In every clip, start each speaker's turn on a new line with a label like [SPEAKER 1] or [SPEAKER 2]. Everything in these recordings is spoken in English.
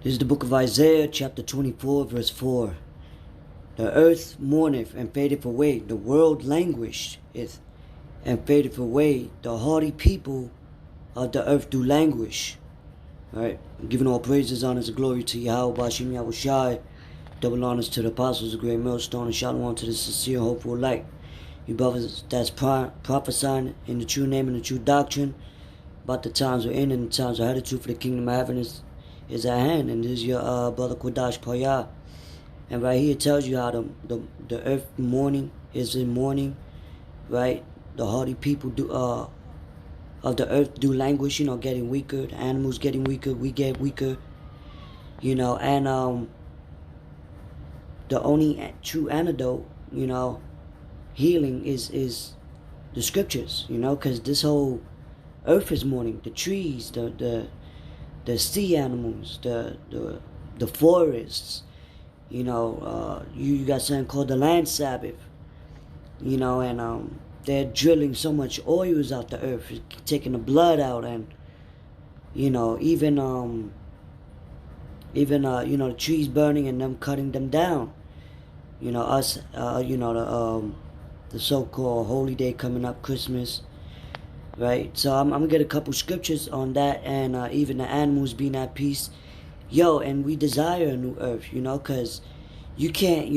[SPEAKER 1] This is the book of Isaiah, chapter 24, verse 4. The earth mourneth and fadeth away, the world languisheth and fadeth away, the haughty people of the earth do languish. Alright, giving all praises, honors, and glory to Yahweh, Bashim Yahushai. Double honors to the apostles, the great millstone, and shalom to the sincere, hopeful light. You brothers that's prophesying in the true name and the true doctrine about the times we're in and the times ahead of truth for the kingdom of heaven is at hand. And this is your brother Kodash Payah. And right here it tells you how the earth mourning is in mourning, right? The hardy people do of the earth do languish, getting weaker. The animals getting weaker, we get weaker, and the only true antidote, healing is the scriptures, because this whole earth is mourning. The trees, the sea animals, the forests, you got something called the land Sabbath, and they're drilling so much oils out the earth, taking the blood out, and even the trees burning and them cutting them down. The so-called holy day coming up, Christmas, right? So I'm gonna get a couple scriptures on that, and even the animals being at peace. And we desire a new earth, because you can't,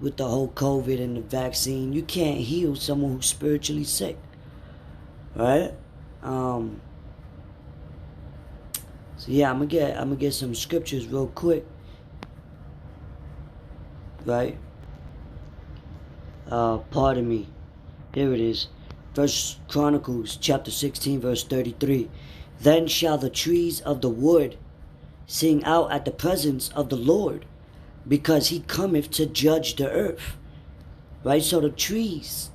[SPEAKER 1] with the whole COVID and the vaccine, you can't heal someone who's spiritually sick, right? So yeah, I'm gonna get some scriptures real quick, right? Pardon me. Here it is. First Chronicles chapter 16, verse 33. Then shall the trees of the wood sing out at the presence of the Lord, because he cometh to judge the earth. Right? So the trees,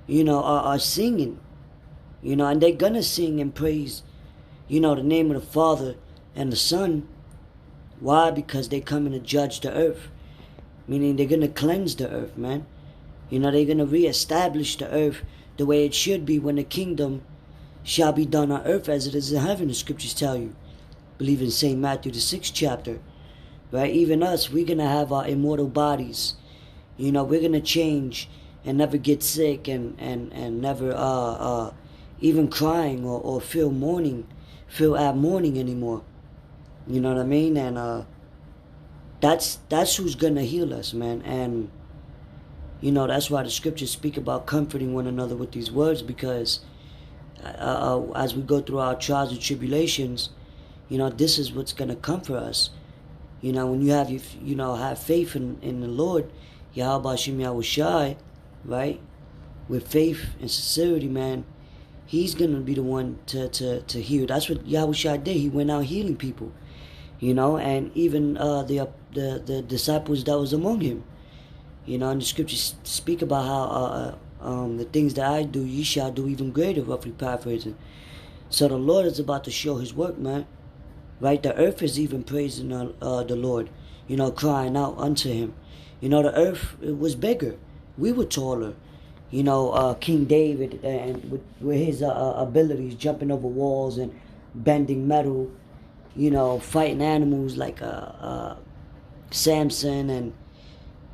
[SPEAKER 1] are singing, and they're gonna sing and praise, the name of the Father and the Son. Why? Because they're coming to judge the earth. Meaning they're gonna cleanse the earth, man. They're gonna reestablish the earth the way it should be when the kingdom shall be done on earth as it is in heaven, the scriptures tell you. Believe in St. Matthew, the 6th chapter. Right? Even us, we're gonna have our immortal bodies. We're gonna change and never get sick and never even crying or feel at mourning anymore. You know what I mean? And that's who's gonna heal us, man. And that's why the scriptures speak about comforting one another with these words, because as we go through our trials and tribulations, this is what's gonna comfort us. When you have have faith in the Lord, Yahweh Shem Yahushai, right? With faith and sincerity, man, he's gonna be the one to heal. That's what Yahushai did. He went out healing people, and even the disciples that was among him. And the scriptures speak about how the things that I do, ye shall do even greater, roughly paraphrasing. So the Lord is about to show his work, man. Right? The earth is even praising the Lord, crying out unto him. The earth was bigger. We were taller. King David, and with his abilities, jumping over walls and bending metal, fighting animals like Samson and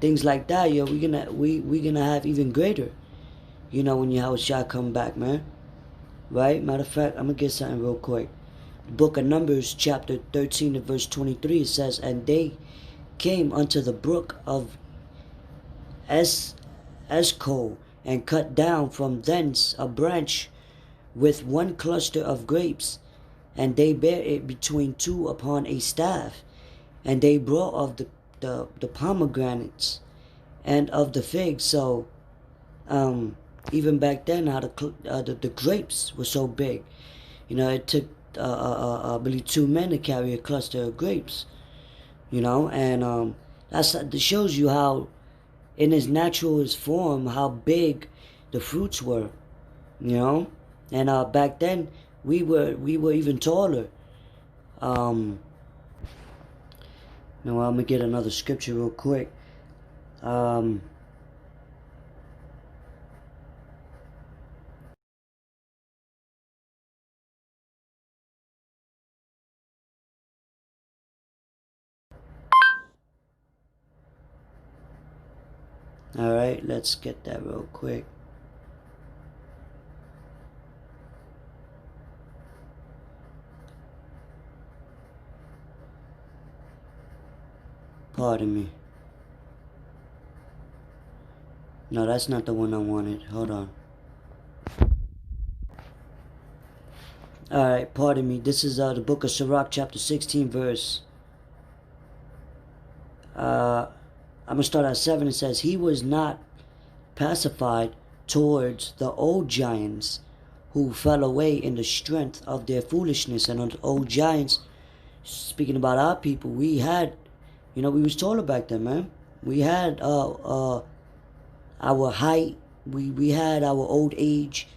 [SPEAKER 1] things like that. We're gonna have even greater, when Yahushua come back, man. Right? Matter of fact, I'm gonna get something real quick. The book of Numbers, chapter 13 and verse 23, it says, and they came unto the brook of Eshcol, and cut down from thence a branch with one cluster of grapes, and they bare it between two upon a staff, and they brought of the pomegranates and of the figs. So even back then, how the grapes were so big, it took I believe 2 men to carry a cluster of grapes, and that shows you how in its naturalist form how big the fruits were, and back then we were even taller. Now I'm gonna get another scripture real quick. Alright, let's get that real quick. Pardon me. No, that's not the one I wanted. Hold on. Alright, pardon me. This is the book of Sirach, chapter 16, verse. I'm going to start at 7. It says, He was not pacified towards the old giants who fell away in the strength of their foolishness. And on the old giants, speaking about our people, we had, we was taller back then, man. We had our height. We had our old age.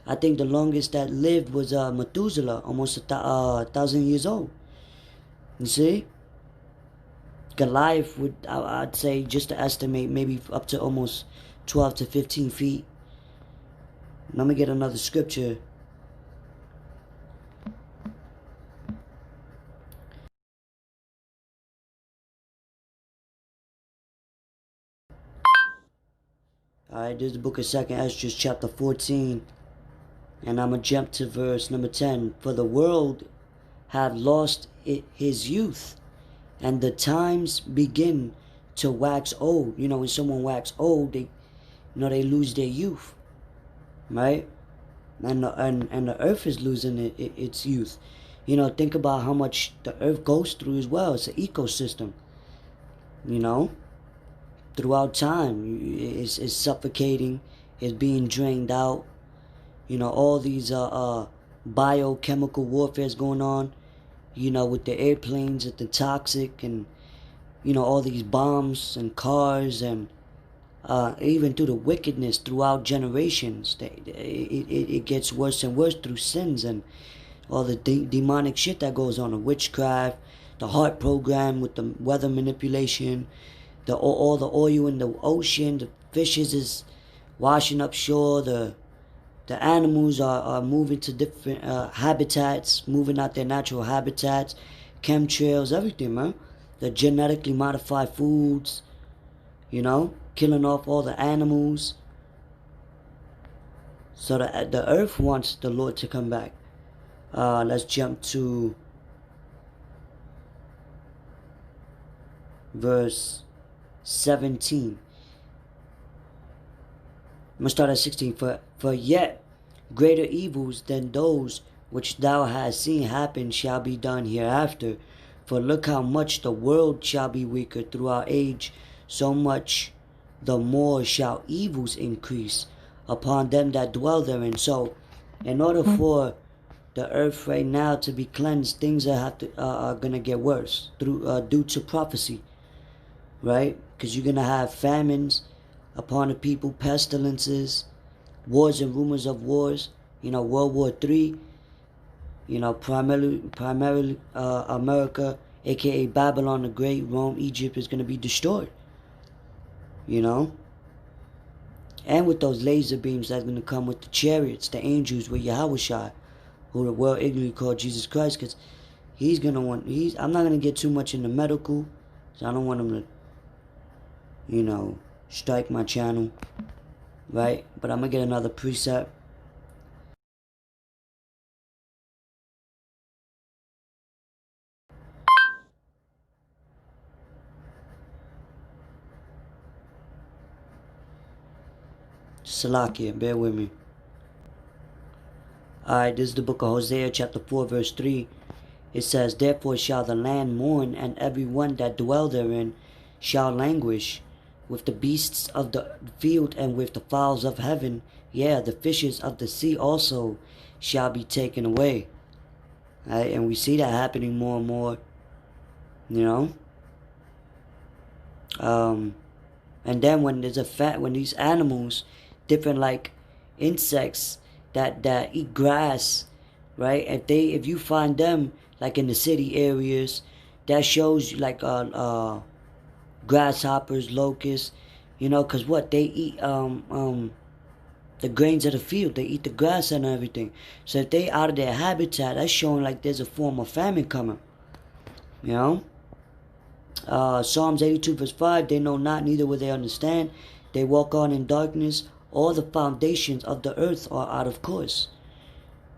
[SPEAKER 1] I think the longest that lived was Methuselah, almost 1,000 years old. You see? Goliath would, I'd say, just to estimate, maybe up to almost 12 to 15 feet. Let me get another scripture. Alright, this is the book of 2nd Esdras, chapter 14. And I'm going to jump to verse number 10. For the world have lost his youth, and the times begin to wax old. When someone wax old, they lose their youth, right? And the earth is losing its youth. Think about how much the earth goes through as well. It's an ecosystem. Throughout time, it's suffocating. It's being drained out. All these biochemical warfares going on. With the airplanes, at the toxic, and all these bombs and cars, and even through the wickedness throughout generations. It gets worse and worse through sins and all the demonic shit that goes on, the witchcraft, the heart program with the weather manipulation, all the oil in the ocean, the fishes is washing up shore, the animals are moving to different habitats, moving out their natural habitats, chemtrails, everything, man. The genetically modified foods, killing off all the animals. So the earth wants the Lord to come back. Let's jump to verse 17. I'm going to start at 16. For yet greater evils than those which thou hast seen happen shall be done hereafter. For look how much the world shall be weaker throughout age, so much the more shall evils increase upon them that dwell therein. So, in order for the earth right now to be cleansed, things are gonna get worse due to prophecy, right? Because you're gonna have famines upon the people, pestilences, wars and rumors of wars. World War III. Primarily America, aka Babylon the Great, Rome, Egypt is gonna be destroyed. And with those laser beams that's gonna come with the chariots, the angels with Yahushua, who the world ignorantly called Jesus Christ, because I'm not gonna get too much into medical, so I don't want him to, strike my channel, right? But I'm gonna get another precept. Salakia, bear with me. Alright, this is the book of Hosea, chapter 4, verse 3. It says, Therefore shall the land mourn, and every one that dwell therein shall languish, with the beasts of the field and with the fowls of heaven. Yeah, the fishes of the sea also shall be taken away. Right? And we see that happening more and more, and then when when these animals, different like insects that eat grass, right? If you find them like in the city areas, that shows you like grasshoppers, locusts, because what they eat the grains of the field, they eat the grass and everything. So if they out of their habitat, that's showing like there's a form of famine coming. Psalms 82 verse 5, they know not, neither will they understand. They walk on in darkness. All the foundations of the earth are out of course.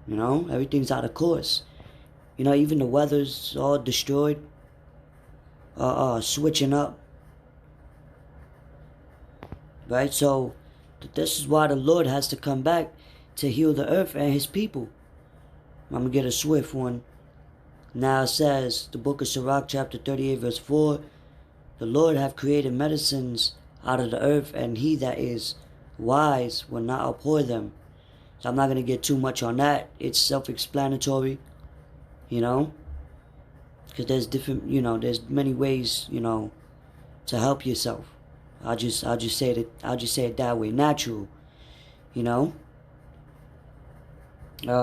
[SPEAKER 1] You know, everything's out of course. You know, even the weather's all destroyed. Switching up. Right? So, this is why the Lord has to come back to heal the earth and his people. I'm going to get a swift one. Now it says, the book of Sirach, chapter 38, verse 4, the Lord hath created medicines out of the earth, and he that is wise will not abhor them. So I'm not going to get too much on that. It's self-explanatory, you know, because there's different, you know, there's many ways, you know, to help yourself. I'll just say it that way, natural, you know.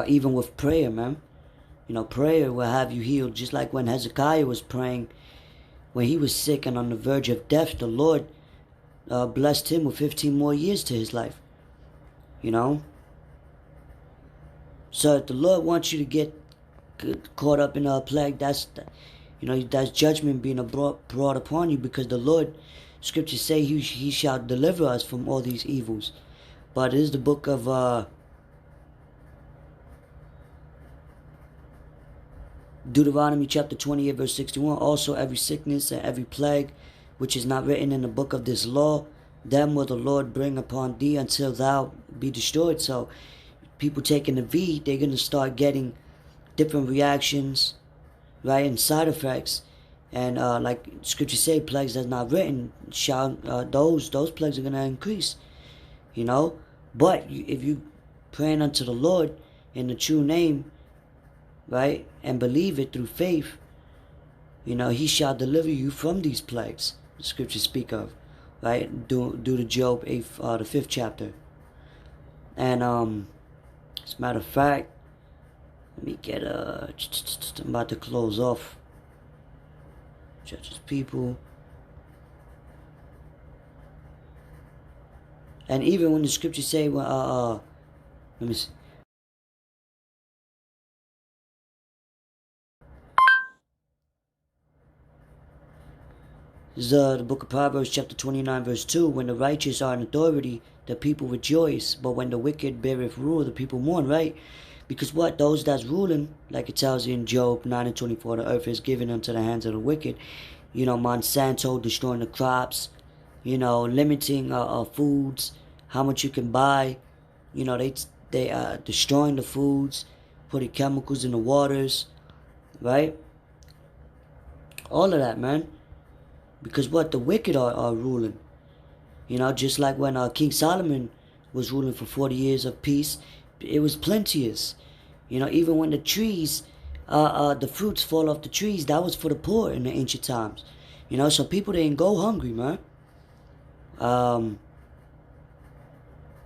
[SPEAKER 1] Even with prayer, man. You know, prayer will have you healed. Just like when Hezekiah was praying, when he was sick and on the verge of death, the Lord blessed him with 15 more years to his life. You know? So if the Lord wants you to get caught up in a plague, that's judgment being brought upon you, because the Lord, scriptures say he shall deliver us from all these evils. But it is the book of Deuteronomy chapter 28 verse 61. Also every sickness and every plague which is not written in the book of this law, them will the Lord bring upon thee until thou be destroyed. So people taking the V, they're going to start getting different reactions, right, and side effects. And like scripture say, plagues that's not written, those plagues are going to increase, you know. But if you praying unto the Lord in the true name, right, and believe it through faith, you know, he shall deliver you from these plagues the scriptures speak of, right, due to Job 8, the 5th chapter. And as a matter of fact, let me get I'm about to close off Judges people. And even when the scriptures say, let me see. This is the book of Proverbs chapter 29 verse 2. When the righteous are in authority, the people rejoice. But when the wicked beareth rule, the people mourn, right? Because what? Those that's ruling, like it tells you in Job 9 and 24, the earth is given unto the hands of the wicked. You know, Monsanto destroying the crops, you know, limiting foods, how much you can buy. You know, they are destroying the foods, putting chemicals in the waters, right? All of that, man. Because what? The wicked are ruling. You know, just like when King Solomon was ruling for 40 years of peace, it was plenteous. You know, even when the trees, the fruits fall off the trees, that was for the poor in the ancient times. You know, so people didn't go hungry, man.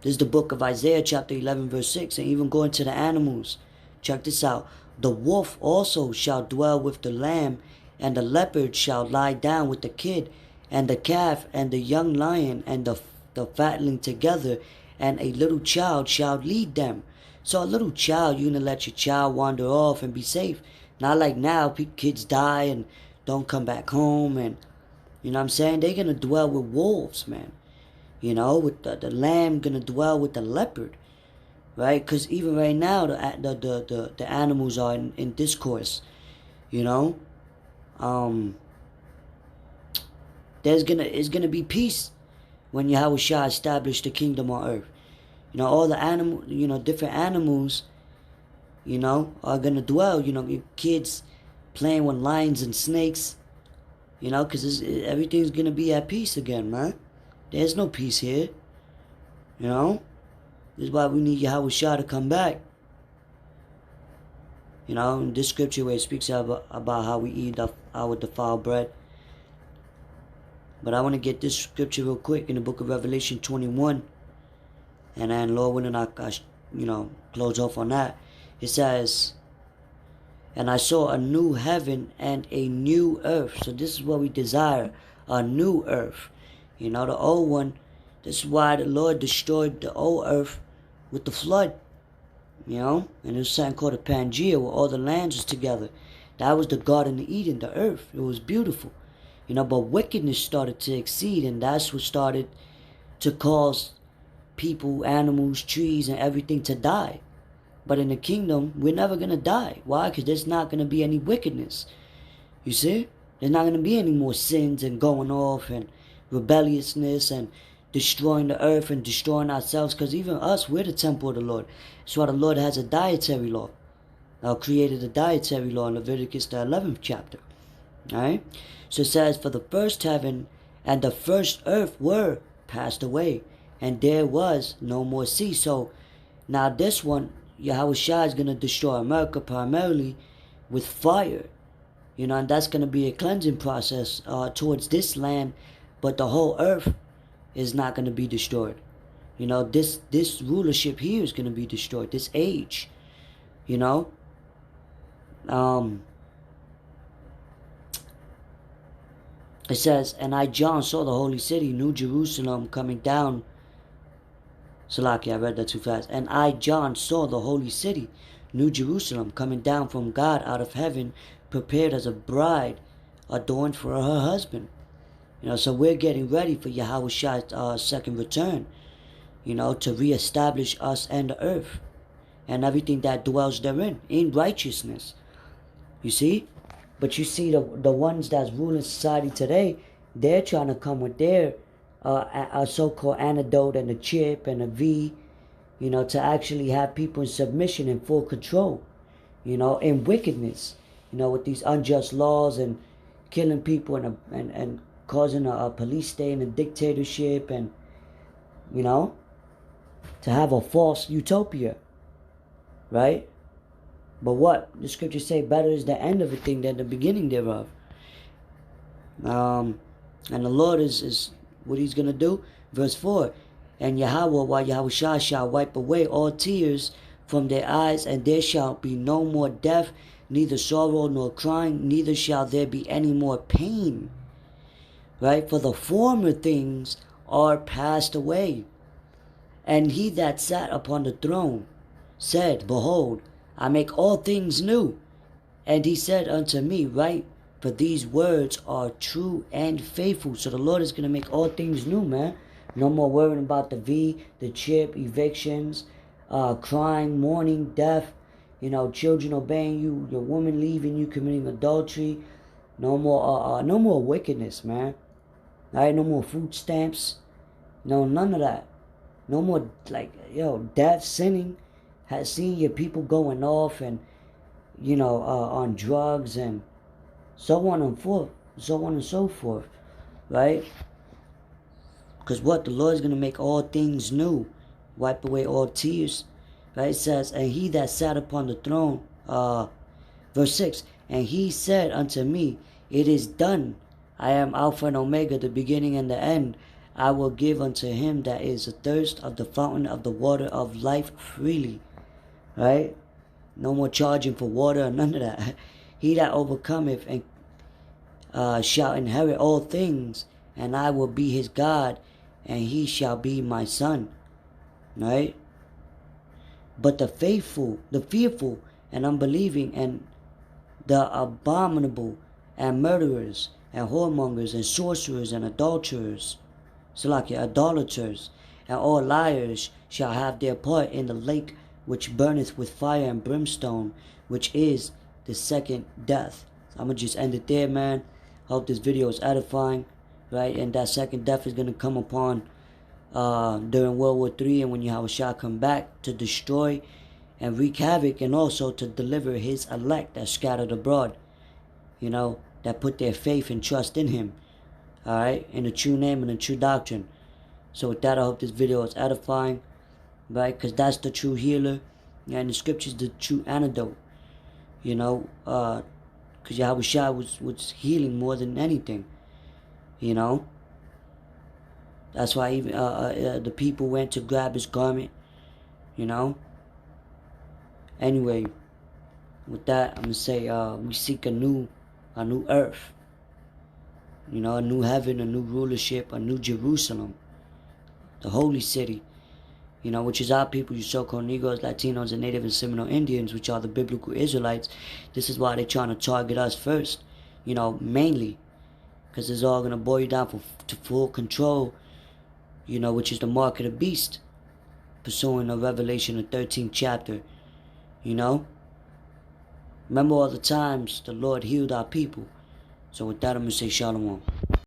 [SPEAKER 1] This is the book of Isaiah chapter 11 verse 6. And even going to the animals, check this out. The wolf also shall dwell with the lamb, and the leopard shall lie down with the kid, and the calf and the young lion and the fatling together, and a little child shall lead them. So a little child, you're going to let your child wander off and be safe. Not like now, kids die and don't come back home, and you know what I'm saying? They're going to dwell with wolves, man. You know, with the lamb going to dwell with the leopard, right? Because even right now, the animals are in discourse, you know. It's gonna be peace when Yahushua established the kingdom on earth. You know, all the different animals, you know, are gonna dwell. You know, your kids playing with lions and snakes, you know, because everything's gonna be at peace again, man. There's no peace here, you know. This is why we need Yahushua to come back. You know, in this scripture where it speaks about how we eat our defiled bread. But I want to get this scripture real quick in the book of Revelation 21. And then, Lord willing, I close off on that. It says, and I saw a new heaven and a new earth. So this is what we desire, a new earth. You know, the old one, this is why the Lord destroyed the old earth with the flood. You know, and there's something called a Pangea where all the lands was together. That was the Garden of Eden, the earth. It was beautiful. You know, but wickedness started to exceed, and that's what started to cause people, animals, trees, and everything to die. But in the kingdom, we're never going to die. Why? Because there's not going to be any wickedness. You see? There's not going to be any more sins and going off and rebelliousness and destroying the earth and destroying ourselves. Because even us, we're the temple of the Lord. That's why the Lord has a dietary law. Created a dietary law in Leviticus, the 11th chapter. Alright? So it says, for the first heaven and the first earth were passed away, and there was no more sea. So now this one, Yahushua is going to destroy America primarily with fire. And that's going to be a cleansing process towards this land, but the whole earth is not going to be destroyed. This rulership here is going to be destroyed, this age. It says, and I, John, saw the holy city, New Jerusalem, coming down. Salaki, I read that too fast. And I, John, saw the holy city, New Jerusalem, coming down from God out of heaven, prepared as a bride, adorned for her husband. So we're getting ready for Yahushua's second return, to reestablish us and the earth and everything that dwells therein in righteousness. You see? But you see the ones that's ruling society today, they're trying to come with their a so-called antidote and a chip and a V, to actually have people in submission and full control, in wickedness, with these unjust laws and killing people and causing a police state and a dictatorship and, to have a false utopia, right? But what? The scriptures say better is the end of a thing than the beginning thereof. And the Lord is what he's going to do. Verse 4. And Yahweh, while Yahushua shall wipe away all tears from their eyes, and there shall be no more death, neither sorrow nor crying, neither shall there be any more pain. Right? For the former things are passed away. And he that sat upon the throne said, behold, I make all things new. And he said unto me, write, for these words are true and faithful. So the Lord is going to make all things new, man. No more worrying about the V, the chip, evictions, crime, mourning, death, children obeying you, your woman leaving you, committing adultery. No more wickedness, man. All right, no more food stamps. No, none of that. No more, death, sinning. Has seen your people going off and, on drugs and so on and so forth, right? Because what? The Lord is going to make all things new, wipe away all tears, right? It says, and he that sat upon the throne, verse 6, and he said unto me, it is done. I am Alpha and Omega, the beginning and the end. I will give unto him that is athirst of the fountain of the water of life freely. Right? No more charging for water or none of that. He that overcometh and shall inherit all things, and I will be his God, and he shall be my son. Right? But the faithful, the fearful, and unbelieving, and the abominable, and murderers, and whoremongers, and sorcerers, and adulterers, idolaters, and all liars shall have their part in the lake which burneth with fire and brimstone, which is the second death. So I'm going to just end it there, man. Hope this video is edifying, right? And that second death is going to come upon during World War III, and when Yahushua come back to destroy and wreak havoc, and also to deliver his elect that scattered abroad, that put their faith and trust in him, all right, in the true name and the true doctrine. So with that, I hope this video is edifying, right? Because that's the true healer, and the scripture is the true antidote, because Yahushua was healing more than anything, That's why even the people went to grab his garment, Anyway, with that, I'm going to say we seek a new earth, a new heaven, a new rulership, a new Jerusalem, the holy city, which is our people, you so-called Negroes, Latinos, and Native and Seminole Indians, which are the biblical Israelites. This is why they're trying to target us first, mainly, because it's all going to boil you down to full control, which is the mark of the beast, pursuing the Revelation, the 13th chapter. Remember all the times the Lord healed our people. So with that, I'm going to say shalom.